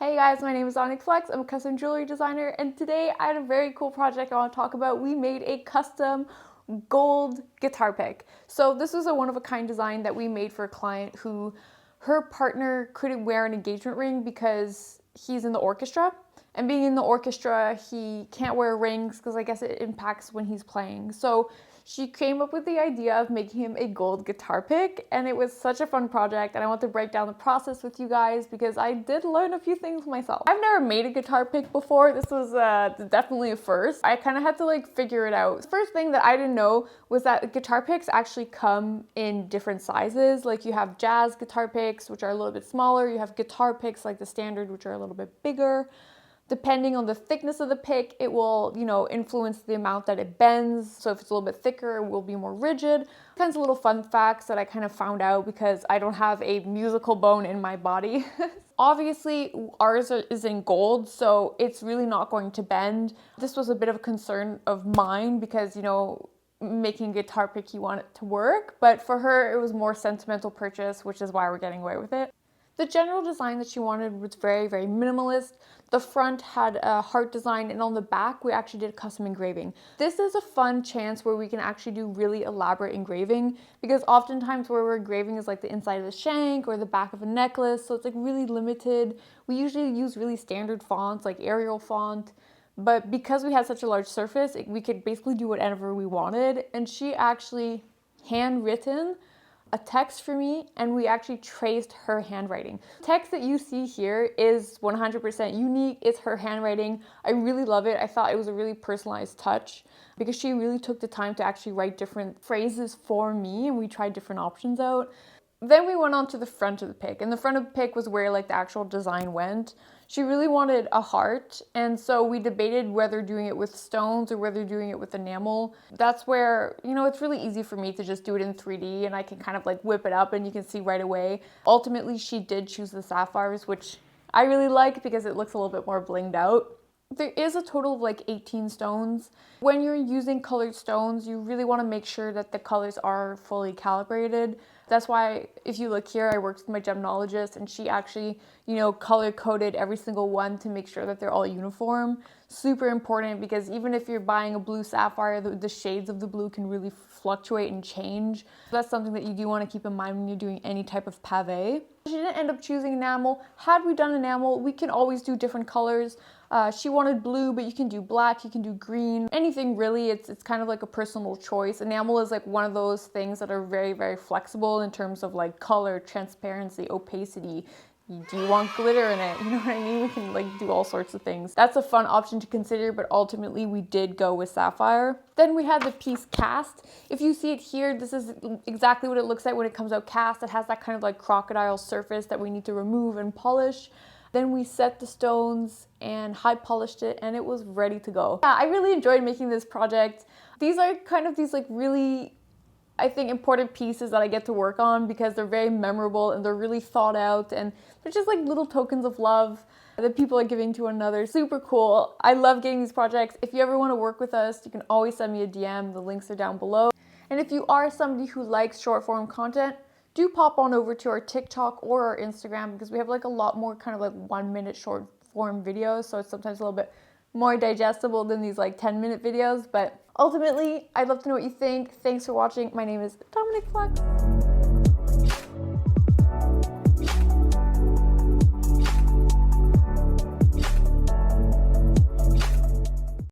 Hey guys, my name is Onyx Flex. I'm a custom jewelry designer, and today I had a very cool project I want to talk about. We made a custom gold guitar pick. So this was a one-of-a-kind design that we made for a client who her partner couldn't wear an engagement ring because he's in the orchestra. And being in the orchestra, he can't wear rings because I guess it impacts when he's playing. So she came up with the idea of making him a gold guitar pick, and it was such a fun project, and I want to break down the process with you guys because I did learn a few things myself. I've never made a guitar pick before. This was definitely a first. I kind of had to figure it out. The first thing that I didn't know was that guitar picks actually come in different sizes. Like you have jazz guitar picks, which are a little bit smaller. You have guitar picks like the standard, which are a little bit bigger. Depending on the thickness of the pick, it will, influence the amount that it bends. So if it's a little bit thicker, it will be more rigid. Kinds of little fun facts that I kind of found out because I don't have a musical bone in my body. Obviously, ours is in gold, so it's really not going to bend. This was a bit of a concern of mine because, making a guitar pick, you want it to work. But for her, it was more sentimental purchase, which is why we're getting away with it. The general design that she wanted was very, very minimalist. The front had a heart design, and on the back, we actually did custom engraving. This is a fun chance where we can actually do really elaborate engraving because oftentimes where we're engraving is like the inside of the shank or the back of a necklace, so it's really limited. We usually use really standard fonts like Arial font, but because we had such a large surface, we could basically do whatever we wanted, and she actually handwritten a text for me, and we actually traced her handwriting. The text that you see here is 100% unique. It's her handwriting. I really love it. I thought it was a really personalized touch because she really took the time to actually write different phrases for me, and we tried different options out. Then we went on to the front of the pick, and the front of the pick was where the actual design went. She really wanted a heart, and so we debated whether doing it with stones or whether doing it with enamel. That's where, it's really easy for me to just do it in 3D, and I can kind of whip it up and you can see right away. Ultimately, she did choose the sapphires, which I really like because it looks a little bit more blinged out. There is a total of 18 stones. When you're using colored stones, you really want to make sure that the colors are fully calibrated. That's why if you look here, I worked with my gemnologist and she actually, color coded every single one to make sure that they're all uniform. Super important because even if you're buying a blue sapphire, the shades of the blue can really fluctuate and change. That's something that you do want to keep in mind when you're doing any type of pave. She didn't end up choosing enamel. Had we done enamel, we can always do different colors. She wanted blue, but you can do black, you can do green, anything really. It's kind of like a personal choice. Enamel is one of those things that are very, very flexible in terms of color, transparency, opacity. Do you want glitter in it? You know what I mean? We can do all sorts of things. That's a fun option to consider, but ultimately we did go with sapphire. Then we had the piece cast. If you see it here, this is exactly what it looks like when it comes out cast. It has that kind of crocodile surface that we need to remove and polish. Then we set the stones and high polished it, and it was ready to go. Yeah, I really enjoyed making this project. These are kind of these really, I think, important pieces that I get to work on because they're very memorable and they're really thought out, and they're just little tokens of love that people are giving to one another. Super cool. I love getting these projects. If you ever want to work with us, you can always send me a DM. The links are down below. And if you are somebody who likes short form content, do pop on over to our TikTok or our Instagram because we have a lot more kind of 1 minute short form videos. So it's sometimes a little bit more digestible than these 10-minute videos. But ultimately, I'd love to know what you think. Thanks for watching. My name is Dominic Flex.